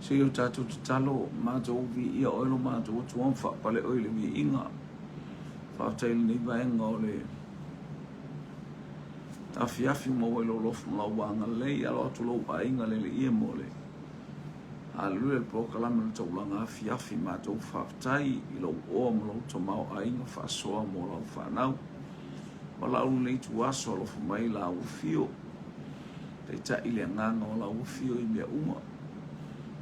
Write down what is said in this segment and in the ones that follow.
Se o tātou te talo, mātou vi ia oilo mātou tuan wha pale oile vi inga. Whātaili ni vaenga o le Afiafi mo oilo lofu mlau wanga lei, alo atu lau ainga le ia mo le. Alue le prokalama le Taulaga Afiafi mātou whaatai I lau oa mo lau tamau ainga whaasoa mo lau whanau. Ma lau nei tu aso alofu mai la ufio. Te ta ile nganga o la ufio I mea uma.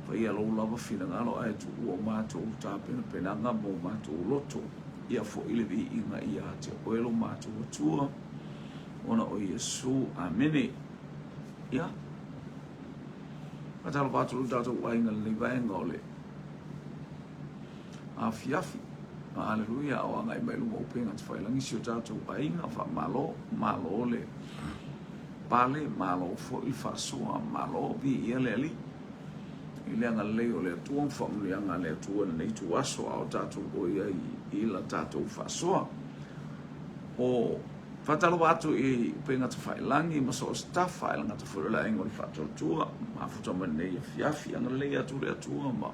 Whai alo lava whina ngalo ai tu ua mātou tāpena penanga mo mātou loto. Ia fo ile vi inga ia te oelo mātou atua. Ona o Yesu, amene. Ia. Matalo pātou tātou wainga le vaenga o le Afiafi. Aleluia, o angai mai lunga upenga te whailangi si o tātou wainga, wha malo le pale, malo fo I whasoa, malo vi ia le ali. I leanga leo le tuang whamuri anga le tua nei tu aso ao tātou oia I la tātou whasoa. O whatalo watu I upenga te whailangi, maso o staff whailanga te whurela ingo I whatalo tua, mafuta manei Afiafi, anga lea tu le tua ma.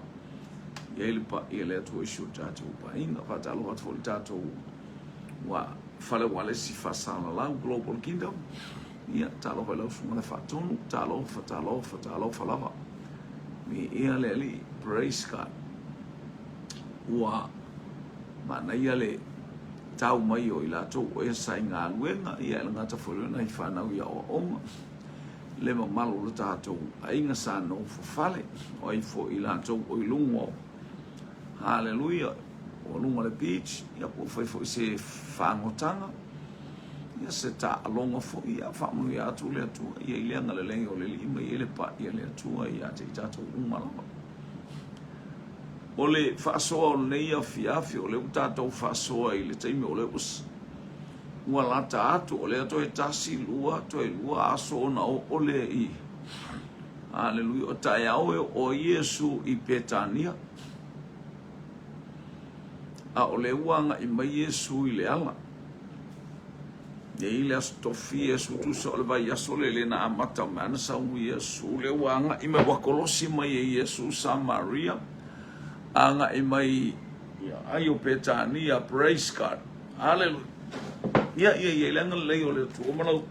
Ia ili pa ia le tua isu tātou pa inga, whatalo watu foli tātou wa whale wale si whasana lau, Global Kingdom. Ia, tālo whailau sunga le whatonu, tālo whalawa. Mi ia le ali, praise God. Ua, mana ia le tau mai o I latou o e sai ngā luenga, ia e ngata whuruna I whanau ia o onga. Le mamalo le tātou, a inga sa no fufale, o I fo I latou o I lungo. Hallelujah. O lunga le beach, ia po fai fo I se whangotanga. Ia se ta alonga fo ia whamunu ia atu le atua, ia I leanga le lengi o le lima, ia le pa ia le atua, ia te I tātou umalama. O le whaasoa o nei Afiafi, o le tātou whaasoa I le teime o le us. Ua lata atu, o le ato e tasi lua, to e lua aso ona o le I. Hallelujah. O tae au o Yesu I Petania. A o le uanga I mai Yesu I le ala. Ia I le astofi Yesu tusa o le vai aso le na amata mana sa u Yesu. Le uanga I mai wakolosi mai Yesu sa Maria. Anga I mai ai o Petania, praise God. Hallelujah. Ia lenga lei o le tu o malau.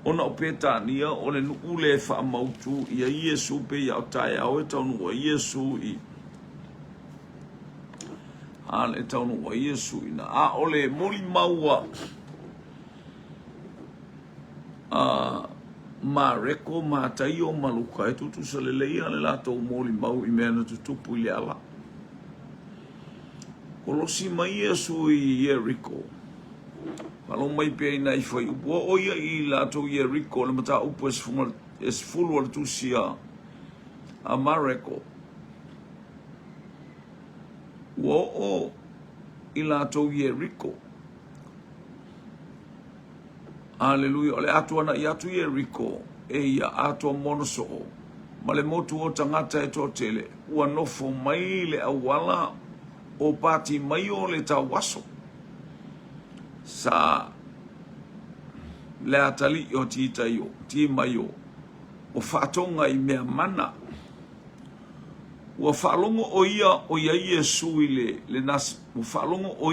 Ona o Petania o le nuku le whaamautu ia Yesu pe ia o tae au e taunu o Yesu I. Ale taunu o Yesu I na. A o le moli maua. Ma reko ma tai o maluka e tutu sa le leia le lato moli mau I mea na tutupu I le ala. Kolosi mai Yesu I Jericho. Malo mai pe ina I fai upo o ia I lato Jericho le mata upo es fulu al tusia a Mareko. O I lato Jericho. Hallelujah. Ole atua na I atu Jericho e ia atua monoso. Ma le motu o tangata e totele ua nofo mai le awala o pati mai o le tawaso. Sa le atali o titayo, ti mayo, o whaatonga I mea mana. Ua whaalongo o ia Yesu I le nas, ua whaalongo o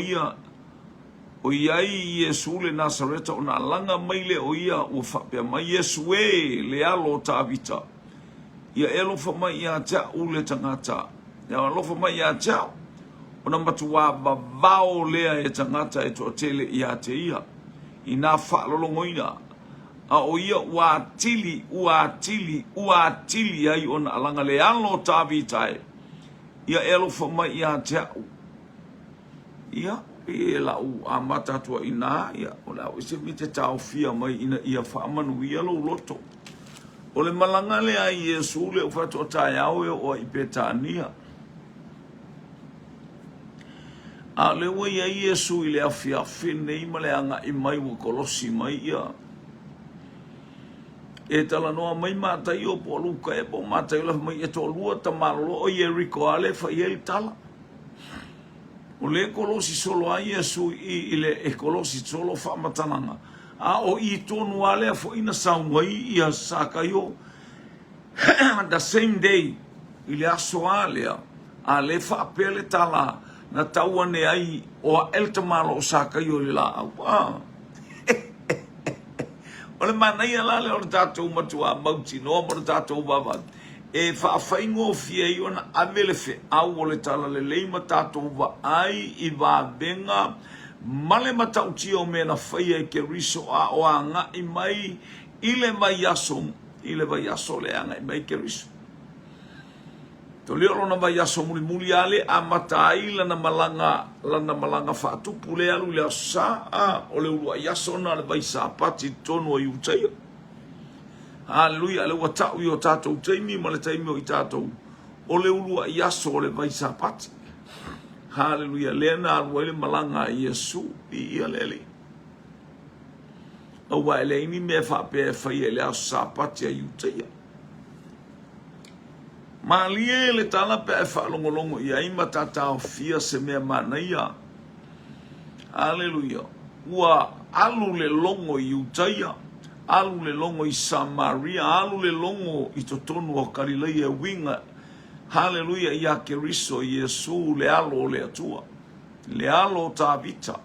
ia Yesu le Nasareta o na langa mai le o ia ua whapea mai Yesu le alo tāvita. Ia elofa mai ia tau le tangata. Ia alofa mai ia tau. Ona matua vavao lea e tangata e toa tele ia te ia. I nā whaalolongoina. A o ia ua atili ai ona alanga le alo tāvitai. Ia elofa mai ia tau. Ia e lau a matatua ina ia. O lau ise mi te tau fia mai ina ia whaamanu ia lo loto. O le malanga le a Yesu le ufato tae au e o I Petania. A le ua ia Yesu I le Afiafi nei ma le anga I mai ua kolosi mai ia. E tala noa mai mātai o po luka e po mātai o mai e to lua ta malolo o Jericho ale fa ia I tala. O le kolosi solo a Yesu I le e kolosi solo wha matananga. A o I tonu ale a fo ina saungai ia sakayo. The same day, ile asoalea, a le whaapele tala, na taua ne ai, o elta malo o sakai o le la au. O le manai alale o le tātou matua mauti, no mo le tātou wawa. E whaawhaingo fia i ona amele fe au o le tala le leima tātou wa ai I wa benga, male matauti o mena whaia I ke riso a o a nga I mai, ile mai aso le anga I mai ke riso. To leo lona vai aso muli ale a matai lana malanga whaatupu le alu le asa o le urua iaso na le vai sa pati tonu o iutaia. Hallelujah, le watau I o tātou taimi ma le taimi o I tātou o le urua iaso o le vai sa pati. Hallelujah, le na alua le malanga I Yesu I ia lele. O wa ele ini me whape whai le aso sa pati a iutaia. Ma lie le tala pe e whaalongolongo I aima tātao fia se mea manaia. Hallelujah. Ua alu le longo I Utaia, alu le longo I Samaria, alu le longo I totonu o Karileia winga. Hallelujah, ia ke riso Yesu le alo o le atua. Le alo tā vita,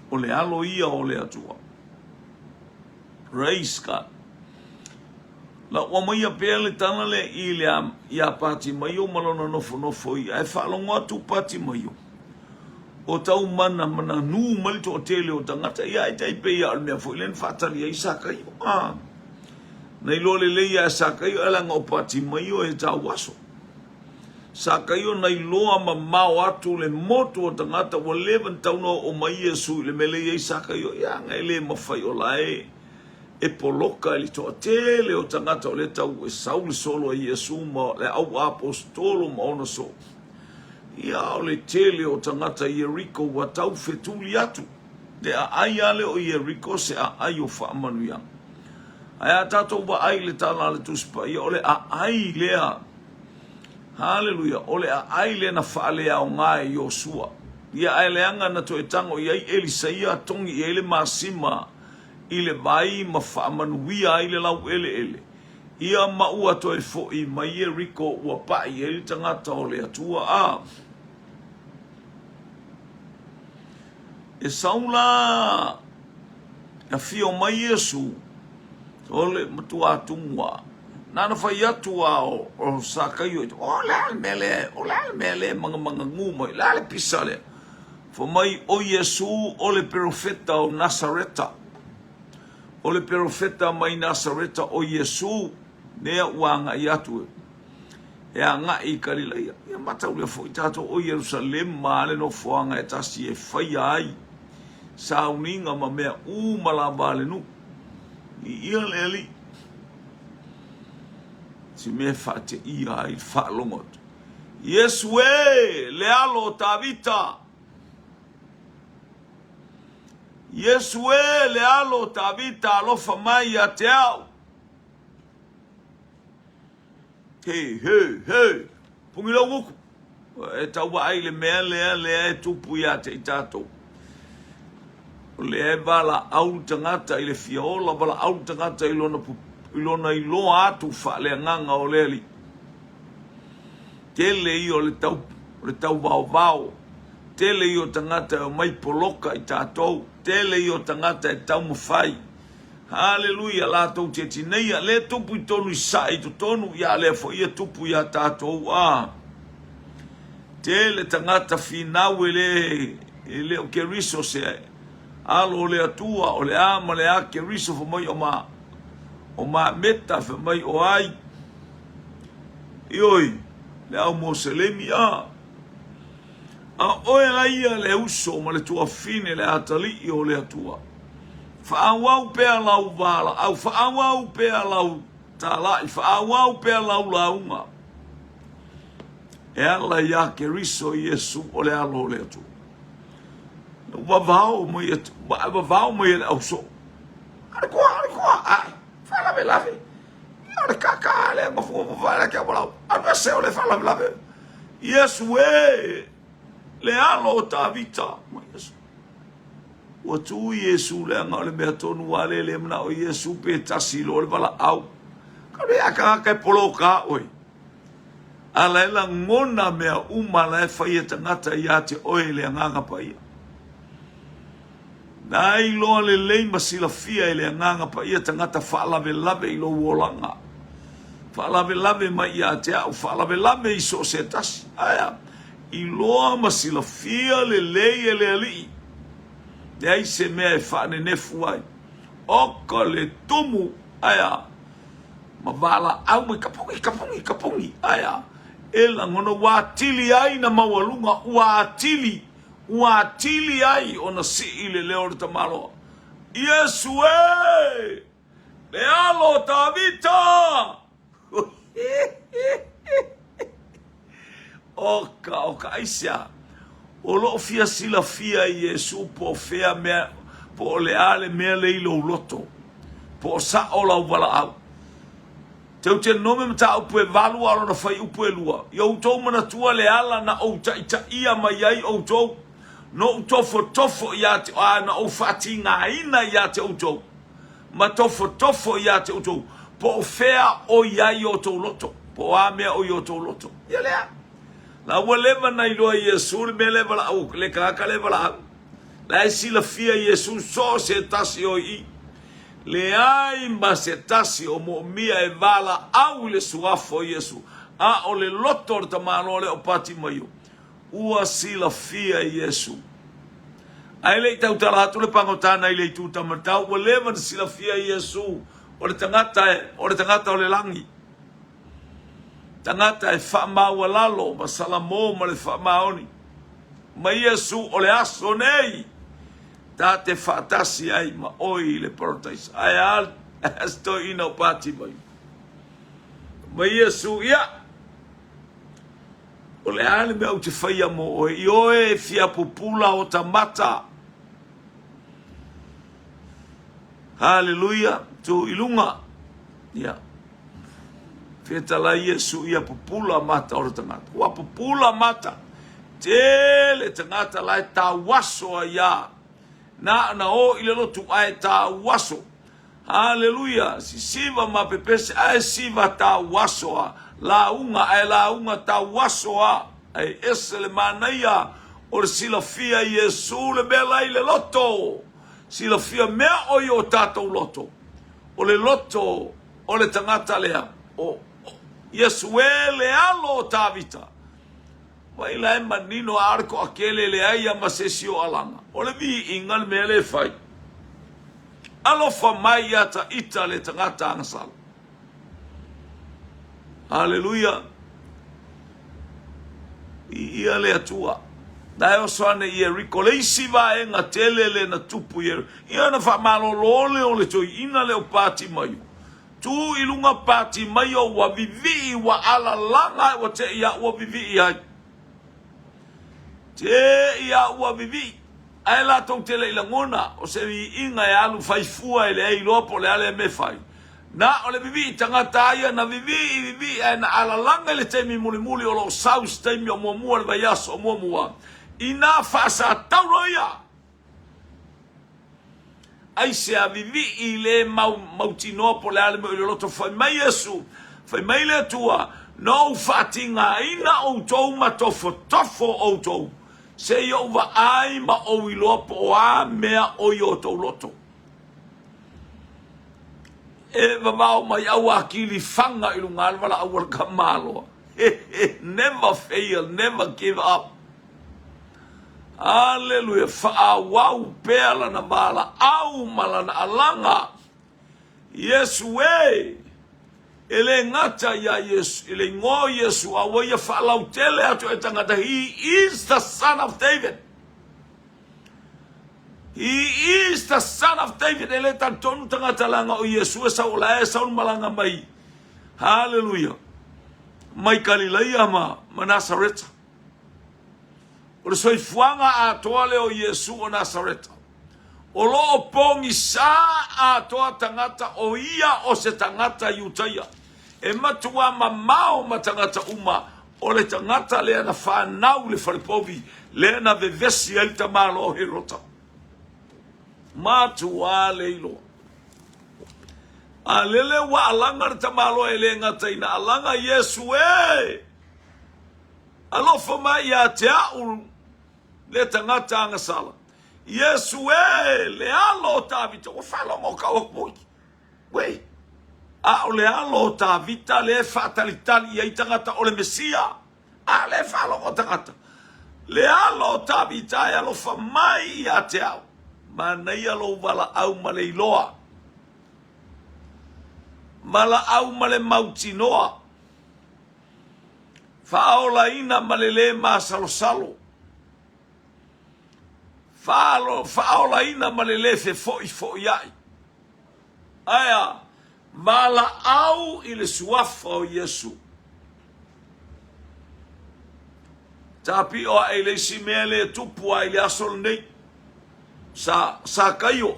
o le alo ia o le atua. Praise God. La o mai a pele tana le I le ia pati mai o malona nofo I ai whaalongo atu pati mai o. O tau mana nu malito o tele o tangata ia I tai pe ia almea fo ilen whatari ai sakai o. Nei lo le leia sakai o elanga o pati mai o e tau waso. Sakai o nei loa ma mao atu le moto o tangata o leven tauno o mai Yesu le mele ia sakai o ia ngai le mawhai o lae. E poloka li toa tele o tangata o le tau e sauli solo a Yesu ma le au apostolo ma ona so. Ia o le tele o tangata Yeriko wa tau fetuli atu. De a ai ale o Yeriko se a ai o whaamanu yang. Ai a tato wa ai le tala le tuspa. Ia o le a ai lea. Hallelujah. O le a ai le na whaalea o ngai Yosua. Ia ai leanga na to e tango iai Elisaia tongi I ele masima. Ile vai ma whaamanuia ile lau ele. Ia maua to e fo I mai Yeriko ua pai ele tangata o le atua a. E saula a fio mai Yesu o le matua atumua. Nana whai atua o sakai o le mele manga nguma la le pisale. Fo mai o Yesu o le profeta o Nasareta. O le profeta mai Nasareta o Yesu nea uanga I atu e a ngai Karileia ia matau le fo I tato o Jerusalem ma le no foanga e tasi e whai ai sauninga ma mea malaba le nu I ia le li si me whate ia ai whaalongot Yesu e le alo tavita Yesu e le alo tavita alofa mai a te au. Hey. Pungila wuku. E taua ai le mea lea e tupu ia te I tātou. Le e wala au tangata I le fiola, wala au tangata I lona atu wha le nganga o le li. Tele I o le tau vau. Tele I o tangata o mai poloka I tātou. Tele I o tangata e tau mawhai. Hallelujah, la tau te tineia. Le tupu I tonu I sai to tonu. Ia le fo ia tupu ia tātou. Tele tangata finau ele o ke riso se alo le atua o le ama le a ke riso fo mai o ma meta fo mai o ai. Ioi, le au moselemi A oe aia le uso ma le tua fine le atali I o le atua. Whaawau pēa lau wala, au whaawau pēa lau tālai, whaawau pēa lau launga. E ala ia ke riso Yesu o le alo le atua. Wavao mo i le auso. Arekoa, whalave. Ia le kaka le mafu wala kia walau. Anua seo le whalave. Yesu e. Le alo ta vita ma Yesu. Ua tu Yesu le anga le mea tonu wale le mna o Yesu pe tasi lo le wala au. Kare aka ka polo ka oi. Ala la ngona mea umala fai tangata ia te oi le nganga pa ia. Nai lo le lei masila fia le nganga pa ia tangata fa'alave lave i lo wolanga. Fa'alave lave mai ia te au fa'alave lave i so se tasi. Aya. I loa masila fia le lei le ali. Dei se mea e whane nefu ai. Oka le tumu, aya. Ma wala au me kapungi, aya. Ela ngono watili ai na mawalunga, watili ai ona si ile leo le tamalo. Yesu e! Le alo tavita! Oka aisia. O lo fia sila fia Yesu po fea mea po le ale mea le ilo loto po sa o la wala au teu te nome mta upu e valu alo na fai upu e lua yo utou mana tua le ala na o ta ia mai ai o utou no tofo ia te na o fati nga ina ia te utou ma tofo ia te utou po fea o ia o to loto po a mea o yo to loto ia lea la waleva na ilo Yesu me leva la au le kaka leva la la sila fia Yesu so se tasi o i le ai ma se tasi o mo mia e vala au le suafo Yesu a o le lotor ta malo le o pati mayo ua sila fia Yesu ai le tau tala tu le pangotana ile tu tamatau waleva na sila fia Yesu o le tangata o le langi tangata e whamau lalo, ma salamo ma le whamaoni. Ma Yesu o le aso nei, ta te whatasi ai ma oi le protais. Ai al, esto ina pati mai. Ma Yesu ia, o le ale me au te whaia mo oi, i oe fia pupula o ta mata. Hallelujah, tu ilunga. Ia. Feta la Yesu ia pupula mata o tangata. Wa pupula mata. Tele tangata la ta waso ia. Na o ile lotu ai ta waso. Hallelujah. Si siva ma pepese ai siva ta waso. La unga ta waso. Ai esele manaia. O sila fia Yesu le bela ile loto. Sila fia mea o yo tato loto. O le loto. O le tangata lea. O Yesu le alo tavita. Vai lai manino arco aquele le ai amasesio alanga. Ole vi ingal mele fai. Alo fa mai ata ita le tangata ansal. Hallelujah. Ia le atua. Dai o soane ia ricolesi va en atele le na tupu ia. Ia na fa malo lole o le toi ina le o pati mayu. Tu ilunga pati mayo wa vivi wa ala langa wa te ia wa vivi ia. Te ia wa vivi. Ai la tau tele ila ngona. O se inga e alu faifua ele e ilopo le ale me fai. Na o le vivi tangata ia na vivi e na ala langa le temi muli o lo saus temi o muamua le vaiaso o muamua. Ina fasa tauroia. Ai se a vivi i le mautino po le ale me o loto fai mai Yesu. Fai mai le tua. No fatinga ina o tou ma tofo o tou. Se yo va ai ma o ilopo a mea o yo to loto. E va mai au akili fanga i lunga wala au kamalo. Never fail, never give up. Hallelujah. Wow, pela na bala au malana alanga. Yesu e. Ele ngata ya Yesu, ele ngo Yesu awa ya falau tele atu etangata. He is the son of David. He is the son of David. Ele tantonu tangata langa o Yesu sa ula e sa malanga mai. Hallelujah. Mai Galilea ma Nazareth. O le soifuanga a toa leo Yesu o Nazareth. O lo pongi sa a toa tangata o ia o se tangata Yutaia. E matua mamao ma tangata uma. O le tangata lea na whanau le whalipovi. Lea na vevesi el tamalo o herota. Matua leilo. Alele wa alanga tamalo elenga taina alanga Yesu alofa mai ya te au le tangata anga sala. Yesu le alo tavita o falo mo ka o we a le alo tavita le fatalitali ya tangata o le Mesia a le falo o tangata le alo tavita ya alofa mai ya te au mana ia lo wala au maleiloa mala au male mautinoa faola ina malele masalo salo faola ina malele fe foi ai aya mala au ile suafa o Yesu tapi o ele simele tupu ai le asol nei sa kayo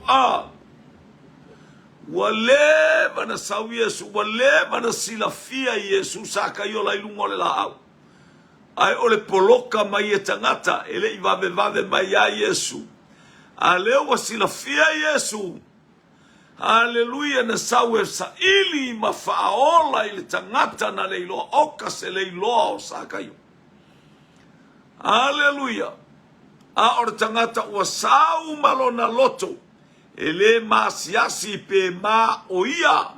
wale mana sau Yesu wale mana silafia Yesu sa kayo la ilungo le la au ai ole poloka mai e tangata ele i vave mai a Yesu a leo wa silafia Yesu haleluya na sau e sa ili ma faola ile tangata na leilo oka se leilo o sa kayo haleluya a ora tangata wa sau malona loto ele masiasi pe ma oia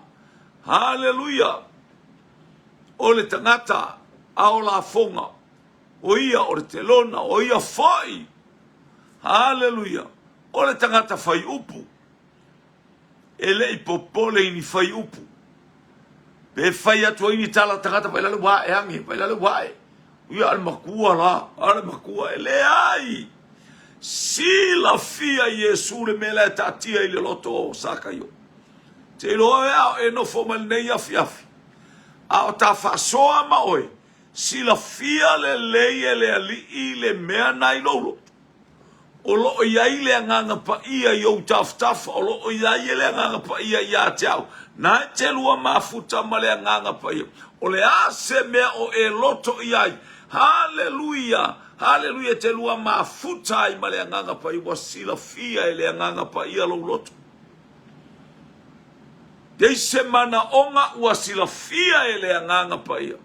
haleluya ole tangata aola fonga oia ore telona oia foi haleluya ole tangata fai upu ele ipopole ini fai upu pe fai atu ini tala tangata pailale wa e angi pailale wa e uia al makua ele ai sila fia Yesu le mele tatia ile loto sakayo te loa e no formal nei afiafi a ta fasoa ma oi sila fia le ali ile mea nai lolo o lo ia ile nganga pa ia yo taf o lo ia ile nganga pa ia ya tau na te lua mafuta male nganga pa ia o le ase mea o e loto ia haleluya haleluya te lua mafuta i male nganga pa i wasila fia ile nganga pa ia lo loto dei semana onga wasila fia ile nganga pa ia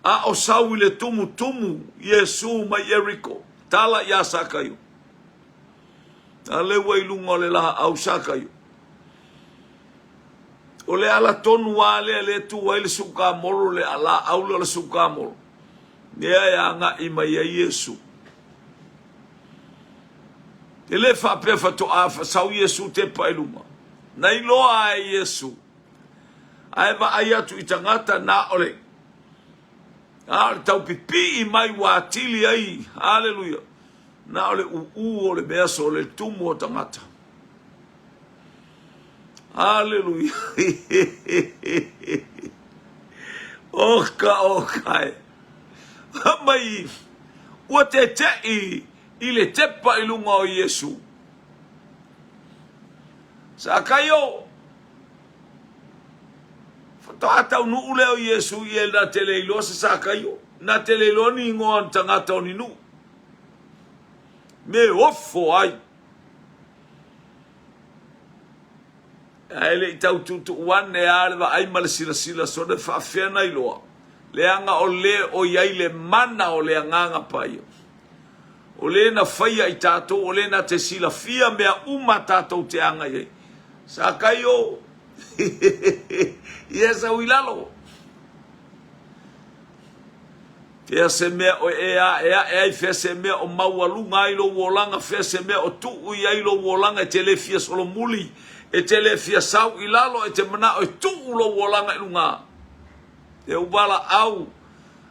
a o sau ile tumu Yesu ma Jericho tala ya sakayo ale wailunga le la au sakayo ole ala tonu wale le tu wale suka moro le ala au le suka moro nea ya nga ima ya Yesu ele fa pefa to afa sau Yesu te pailuma na iloa Yesu ai va ayatu itangata na ole tau pipi i mai watili ai haleluya na ole ole beso ole tumu o tangata haleluya oka mai o te ile tepa ilunga o Yesu sakayo fatata unu ule o Yesu i na teleilo se sakayo na teleilo ni ngon tangata ni nu me ofo ai ele tau tu wane alva ai mal sila so de fa fena ilo leanga o yaile mana o le nganga pai o le na faia i tato o le na te sila fia mea tato te anga ye sakayo yesa wilalo fese mea o e fese mea o mawalunga ilo wolanga fese mea o tu ia ilo wolanga tele fia solo muli e tele fia sau ilalo e te mana o tu ulo wolanga ilunga e ubala au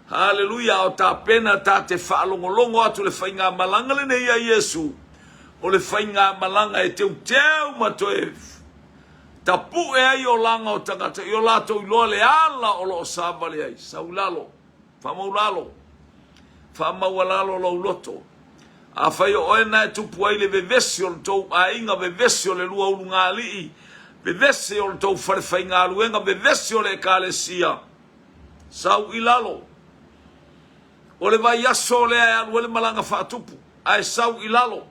haleluya o ta pena ta te whaalongolongo atu le whainga malanga le nei a Yesu o le whainga malanga e teu matoe ta pu e ai o langa o tangata i o lato i loa le ala o lo sabale ai saulalo whamaualalo lo loto a whai o ena e tupu ai le vevesio le tau a inga vevesio le lua ulunga alii vevesio le tau wharewhainga aluenga vevesio le kalesia sau ilalo o le vai aso le aluele malanga whaatupu ai sau ilalo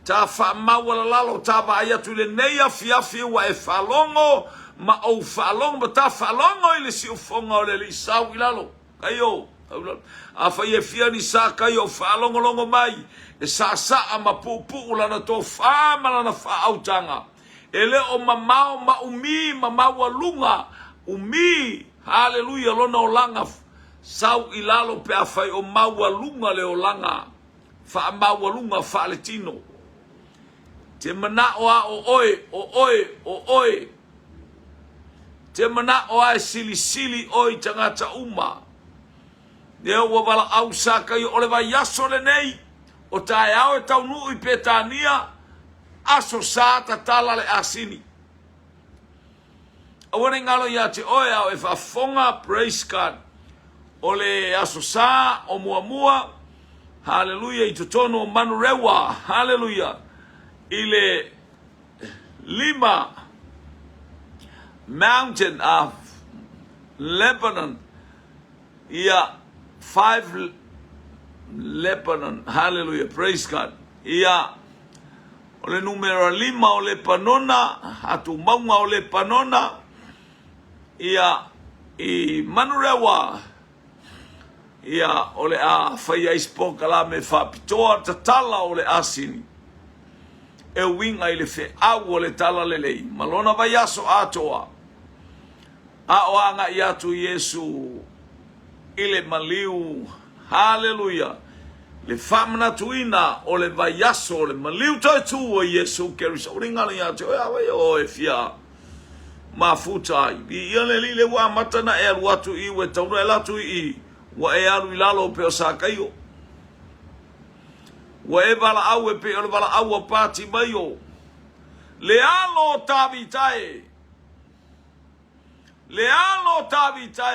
ta fa maua lalo ta va ia tu le nei afiafi wa e falongo ma o falongo ma ta falongo ile si ufonga o le lisau ilalo kayo a fa ye fia ni sa kayo falongo longo mai e sa ma pupu lana to fa malana fa autanga ele o mamao ma umi mamao lunga umi haleluya lona o langa sau ilalo pe a fai o maua lunga le o langa fa maua lunga fa le tino te mana o a o oe te mana o a sili oi tangata uma neo wa wala au saka yo ole vai yaso le nei o tae au e tau nuu i petania aso sa tala le asini awane ngalo ya te oe au e whafonga praise God ole aso sa o mua hallelujah i tutono o manu rewa hallelujah ile lima mountain of Lebanon ia 5 Lebanon hallelujah praise God ia ole numero 5 o Lebanona atu maunga o Lebanona ia i manurewa ia ole a fai ispoka la me fa pitoa tatala ole asini e winga ile fe au le tala lelei malona vai aso atoa a oanga ia tu Yesu ile maliu hallelujah le famna tuina o le vai aso le maliu toi tu o Yesu kerisa uringa le ia tu o e fia mafuta i ile lile wa matana e watu I we tau la tu I wa e alu ilalo pe o sakaio wa e vala au e pe o vala au pati mai o le alo tavitai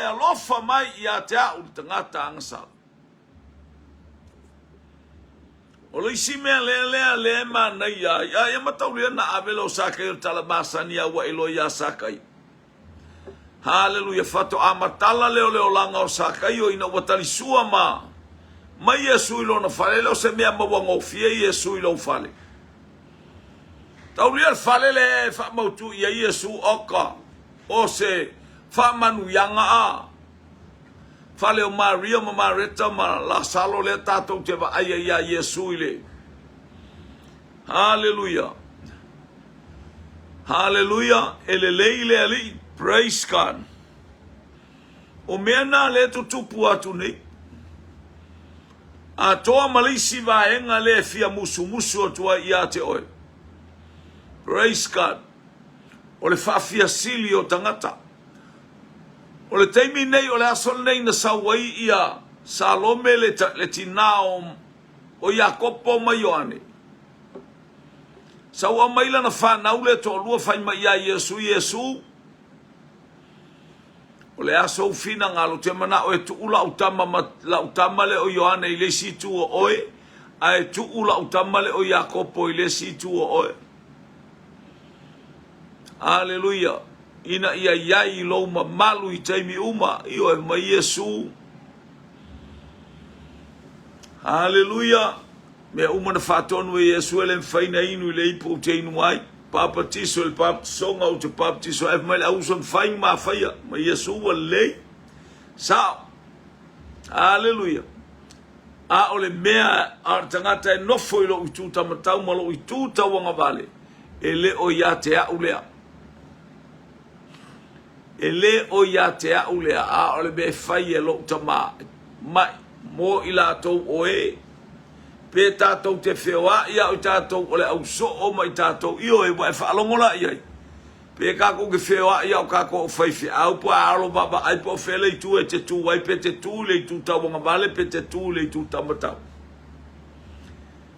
alofa mai ia te au tangata angsa o le isi mea le ma na ia matau le na avelo sakaio tala masania wa ilo ia sakai hallelujah fato amatala leo langa o sakaio ina watali sua ma Yesu ilo na fale lo se mea mawango fie Yesu ilo fale taulia fale le fa mautu ia Yesu oka o se fa manu yanga fale o Maria ma Marita ma la salo le tato te va ai ia Yesu ile hallelujah ele leile ali praise God o mena le tutupu atu nei a toa malisi vaenga le fia musu atua ia te oe praise God o le fafia sili o tangata o le teimi nei o le asol nei na sawai ia Salome le tinao o Yakopo ma Ioane sawa maila na whanau le to lua fai mai ia Yesu o le aso fina ngalo te mana o e tu ula utama le o Ioane I le situ o oe a e tu ula utama le o Yakopo I le situ o oe hallelujah ina ia iai lo malu I taimi uma I o e mai Yesu hallelujah me uma na fatonu e Yesu ele mfaina inu le ipo te inu ai papa tiso el papa songa o te papa tiso e mai au son fain ma faia ma Yesu wa le sa hallelujah a ole mea ar tangata e nofo ilo ututa matau malo ututa wanga vale ele o ya te a ulea a ole be fai e lo utama mai mo ila to oe pe tatou te whewā ia o tatou o le au so o mai tatou io e wae whaalongola iai pe kako ke whewā ia o kako o whaiwhi au pa alo baba ai po whele I tu e te tu wai pe te tu le I tu tawanga vale pe te tu le I tu tamatau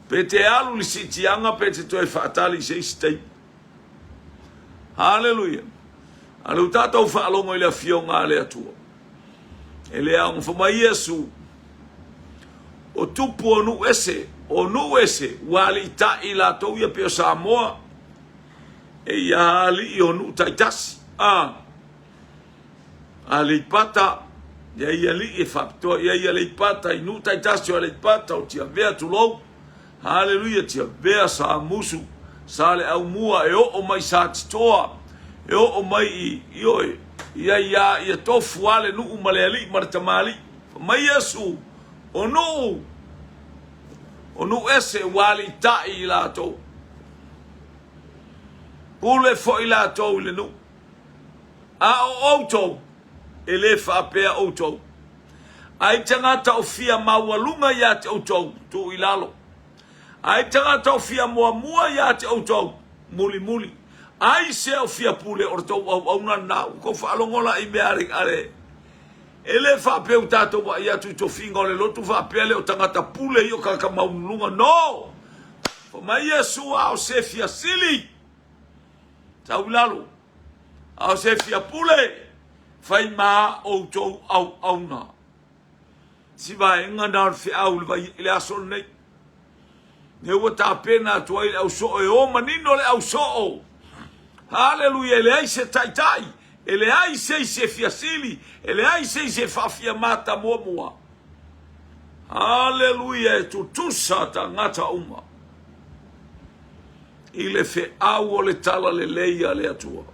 pe te alu li sitianga pe te toi whaatali se istei hallelujah alu tatou whaalongo I le whionga le atua e le au mwhamai Yesu o tupu o nu ese wali ta ila to ia pe Samoa e ia ali o nu taitasi ali pata ia li e fapto ia li pata I nu taitasi o li pata o tia vea tu lo Haleluia tia bea sa musu sa le au mua e o mai sa titoa e o mai i oi ia tofu ale nu umaleali martamali mai Yesu o no ese wali tai la to ule fo ila to le no a auto ele fa pe auto ai tangata o fia mawalunga ya te auto tu ilalo ai tangata o fia mua ya te auto muli ai se o fia pule orto au na ko fa longola i beare are ele fa pe o tato wa ia tu finga le lotu fa pe le o tangata pule io ka maulunga no fo mai Yesu au se fia sili tau lalo au se fia pule fai ma o to au na si vai ngana fi au le asol nei ne o ta pena to au so e o manino le au so haleluia le ai se tai ele ai se fia sili ele ai se fa fia mata moa haleluia tu sata ngata uma ile fe au le tala le leia le atua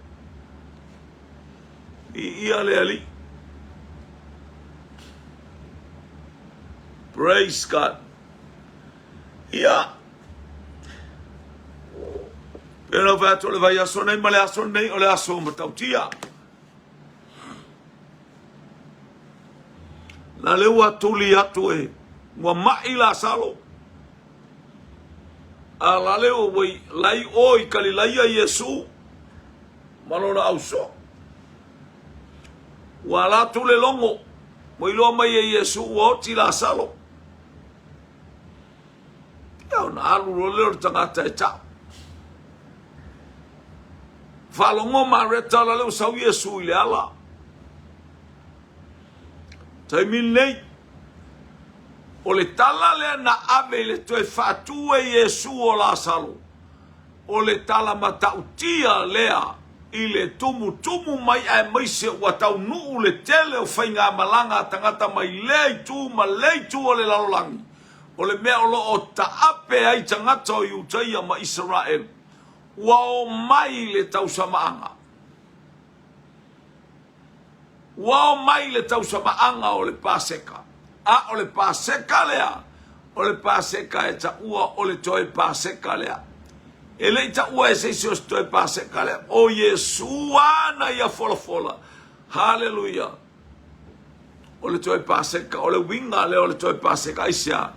ia le ali praise God ia pero va to le vai aso nei male aso nei o le aso matautia la leua tuli atu e wa mai la salo a la leo wei lai oi kali lai a Yesu malona auso wa la tule longo wei lo mai a Yesu o ti la salo ya na alu ro le tangata e ta falongo mareta la leo sa Yesu ile ala tai minei o le tala le na ave le toe fatu e Yesu o la salo o le tala matautia lea i le tumu mai ai mai se ua tau nuu le tele o whainga malanga tangata mai lei tu o le lalolangi o le mea o lo o taape ai tangata o Iutaia ma Israel ua o mai le tau samaanga Wao mai le tau samaanga o le paseka. O le paseka lea. O le paseka e ta ua o le toe paseka lea. E le ta ua e seisi o toe paseka lea. O Yesu ana ia fola. Hallelujah. O le toe paseka. O le winga lea o le toe paseka. Aisia.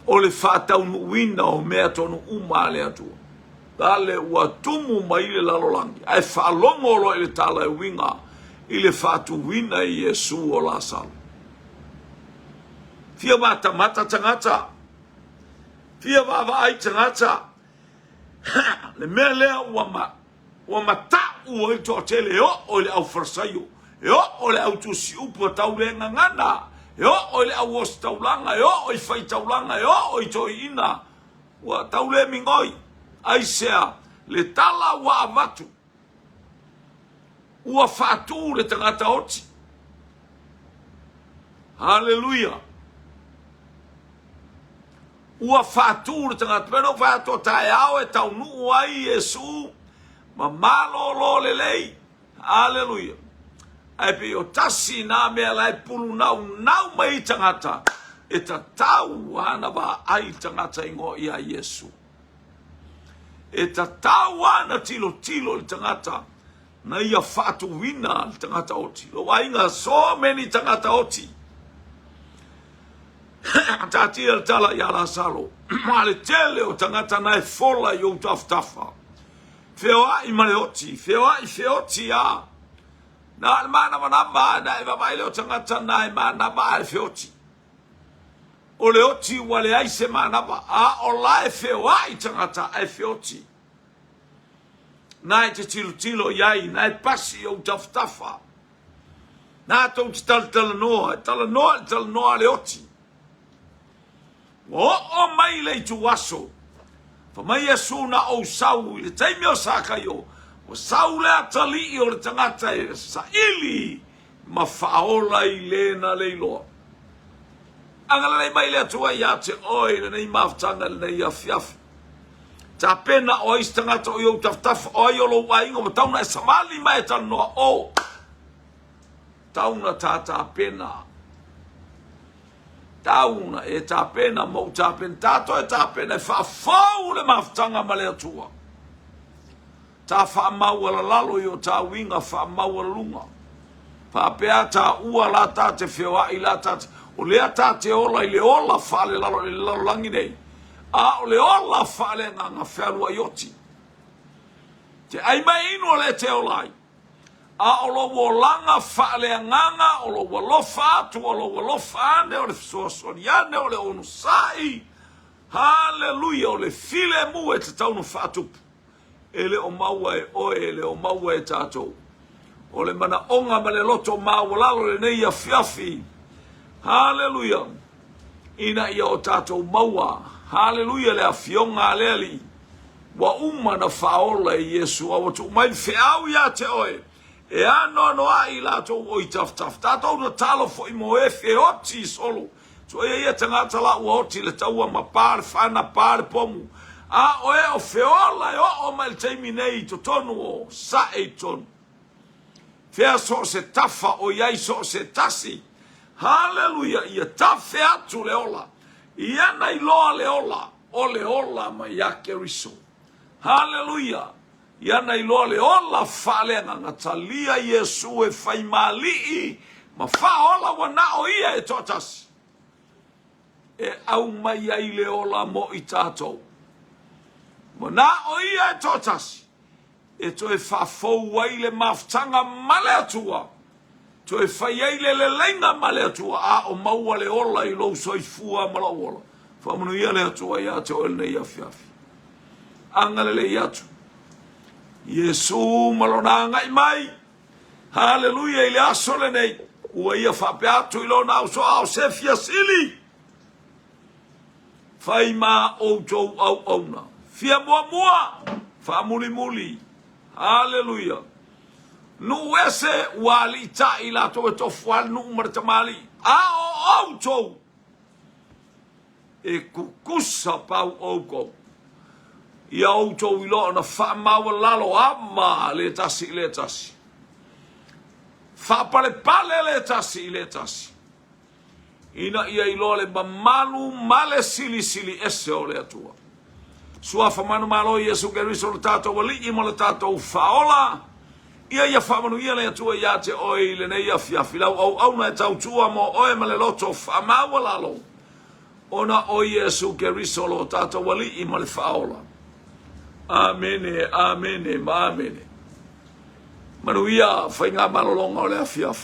O le fatau nu wina o mea tonu uma lea tua. Dale ua tumu mai le lalolangi. Ai whalongo lo ele tala e winga. Ile fatu wina i Yesu o la salo. Fia mata tangata. Fia vava ai tangata. Le mea lea ua mata ua i toa tele o le au farsaio. O le au tusi upu tau le ngangana. O le au os taulanga. O i fai taulanga. O i toi ina. Ua tau le mingoi. Aisea le tala ua avatu. Ua fatu le tangata oti. Hallelujah. Ua fatu le tangata. Pero fatu tae au e tau nuu ai Yesu. Ma malo lo le lei. Hallelujah. Ai pe o tasi na mea lai pulu nau mai tangata. E ta tau ana ba ai tangata ingo ia Yesu. E ta tau ana tilo le tangata. Na ia fatu wina tangata oti. Lo wainga so many tangata oti. Tati el tala ya la salo. Male tele o tangata na e fola yo taftafa. Feoa i male oti. Feoa i feoti ya. Na mana manamba na e babaile o tangata na e manaba e feoti. O le oti wale ai se manaba. O la e feoa i tangata e feoti. Nai te tilo iai, nai pasi o taftafa. Nā tau te talanoa le oti. O mai le tu waso. Fa mai Yesu na o sau, le taimi o saka yo. O sau le atali i o le tangata e sa ili. Ma faola i le na leiloa. Angala mai le tua ia te oi le nei maftanga le nei afiafi. Ta pena o istanga to yo taftaf o yo lo wai ngo tauna samali mai tano o. Tauna ta pena. Tauna e ta pena mo ta pena tato e ta pena fa fau le maftanga male tua. Ta fa maua lalo yo ta winga fa maua lunga. Pa pea ta ua la ta te whiwa i la ta o lea ta te ola i le ola fa le lalo langi nei. A o le ola fa le nganga whelua ioti. Te ai mai ino le te olai. A o lo wolanga fa le nganga o lo walofa atu o lo walofa ane o le sosoniane o le onusai. Hallelujah o le file mu e te taunu fa atupu. Ele o maua e oe, ele o maua e tātou. O le mana onga ma le loto mawalalo le nei afiafi. Hallelujah. Ina ia o tātou maua. Hallelujah le afionga aleli. Wa uma na faola e Yesu. Awa tu mai feau ia te oe. E ano a i latou o i taftaf. Tātou na talo fo i mo e fe oti solo. So e ia tangata la ua oti le taua ma pare, whana pare pomu. A o e o feola e o mai teimi nei to tonu o sa e tonu. Fea so se tafa o iai so se tasi. Hallelujah. Ia tafe atu le ola. Ia nei loa le ola. O le ola ma iake riso. Hallelujah. Ia nei loa le ola whalenga ngatalia Yesu e whai malii. Ma whaola wana o ia e totasi. E au mai ai le ola mo i tātou. Mana o ia e totasi. E to e whafou wai le maftanga male atua. To e whai ai le lenga male atua. A o maua le ola i lou soi fua malawola. Whamanu ia le atua ia te oel nei afiafi. Angale le iatu. Yesu malona ngai mai. Hallelujah i le asole nei. Ua ia whape atu i lona au so au se fia sili. Whai ma o tou au auna. Fia mua mua. Wha muli muli. Hallelujah. Nu ese wali ta ila to e tofual nu martamali. A o auto. E kukusa pau oko. I auto ilo na fa mawa lalo ama le tasi le tasi. Fa pale pale le tasi. Ina ia ilo le mamalu male sili ese o le atua. Sua famanu malo Yesu Keriso le tatou wali i mo le tatou faola. Ia famanu ia le atua ia te oi le nei afiafi lau au na e tautua mo oe ma le loto famawa lalo. Ona o Yesu Keriso lo tatou wali i mo le faola. Amene, amene, ma amene. Manuia whainga malolonga o le afiafi.